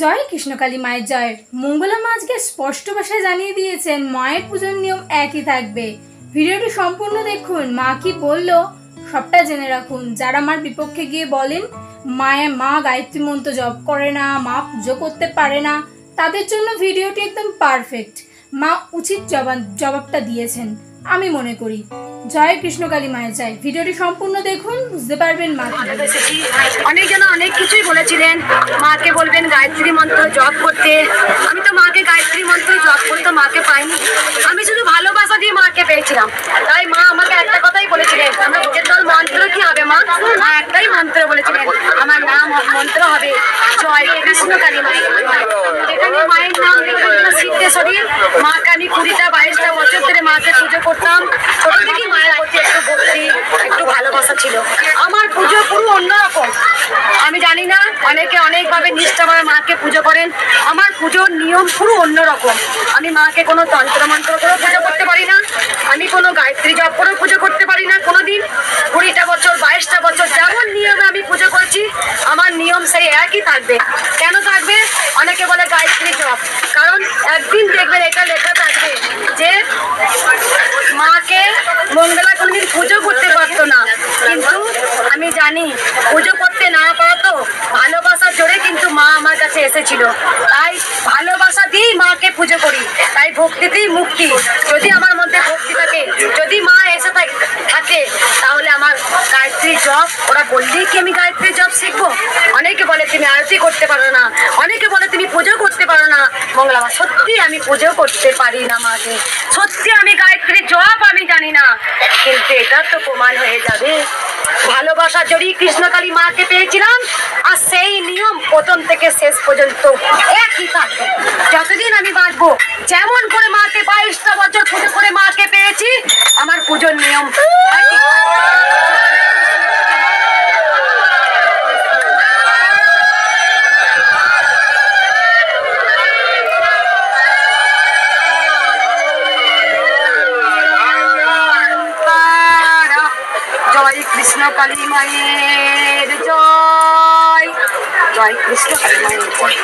জয় কৃষ্ণকালী মায়ের জয়। মঙ্গলা মা আজকে স্পষ্ট ভাষায় জানিয়ে দিয়েছেন মায়ের পূজার নিয়ম একই থাকবে। ভিডিওটি সম্পূর্ণ দেখুন, মা কি বলল সবটা জেনে রাখুন। যারা মার বিপক্ষে গিয়ে বলেন মা গায়ত্রী মন্ত্র জপ করে না, মা পুজো করতে পারে না, তাদের জন্য ভিডিওটি একদম পারফেক্ট। মা উচিত জবাবটা দিয়েছেন আমি মনে করি। জয় কৃষ্ণকালী মায়ের জয়। ভিডিওটি সম্পূর্ণ দেখুন, বুঝতে পারবেন মা। অনেকজন অনেক কিছুই বলেছিলেন, মাকে বলবেন গায়ত্রী মন্ত্র জপ করতে। আমি তো মাকে গায়ত্রী মন্ত্র জপ করতে মাকে পাইনি, আমি শুধু ভালোবাসা দিয়ে মাকে পেয়েছিলাম। তাই মা আমাকে একটা কথাই বলেছিলেন, আমার নিজের দল মন্ত্র কি হবে মা? মা একটাই মন্ত্র বলেছিলেন, আমার নাম মন্ত্র হবে জয় কৃষ্ণকালী মায়ের। যেখানে মায়ের নাম সিদ্ধেশ্বরী মাকে আমি 20-22 বছর ধরে মাকে পুজো করতাম। ছোট থেকেই মায়ের প্রতি একটু ভক্তি, একটু ভালোবাসা ছিল। আমার পুজো পুরো অন্যরকম। আমি জানি না, অনেকে অনেকভাবে নিষ্ঠাভাবে মাকে পুজো করেন, আমার পুজোর নিয়ম পুরো অন্যরকম। আমি মাকে কোনো তন্ত্রমন্ত্র করেও পুজো করতে পারি না, আমি কোনো গায়ত্রী জপ করেও পুজো করতে পারি না কোনোদিন। 20টা বছর 22টা বছর যেমন নিয়মে আমি পুজো করেছি, আমার নিয়ম সেই একই থাকবে। কেন থাকবে? অনেকে বলে গায়ত্রী জপ, কারণ একদিন দেখবেন এটা লেখা থাকবে যে মাকে মঙ্গলা কোনদিন পুজো করতে পারতো না। কিন্তু আমি জানি পুজো করতে না পারতো, ভালোবাসার জোরে কিন্তু মা আমার কাছে এসেছিল। তাই ভালোবাসা দিয়েই মাকে পুজো করি, তাই ভক্তিতেই মুক্তি। যদি আমার মধ্যে ভক্তি থাকে, যদি মা এসে থাকে, তাহলে আমার গায়ত্রী জপ, ওরা বললেই কি আমি গায়ত্রী জপ শিখবো? অনেকে বলে তুমি আরতি করতে পারো না, অনেকে বলে তুমি পুজো করতে পারো না। মঙ্গলা মা, সত্যি আমি পুজো করতে পারি না মাকে, সত্যি আমি গায়ত্রী জপ আমি জানি না, কিন্তু এটা তো প্রমাণ হয়ে যাবে ভালোবাসার জড়িয়ে কৃষ্ণকালী মাকে পেয়েছিলাম। আর সেই নিয়ম প্রথম থেকে শেষ পর্যন্ত একই থাকবে যতদিন আমি বাঁচবো। যেমন করে মাকে 22টা বছর পুজো করে মাকে পেয়েছি, আমার পুজোর নিয়ম একই। জয় কৃষ্ণকালী মায়ের জয়, জয় কৃষ্ণকালী মায়ের জয়।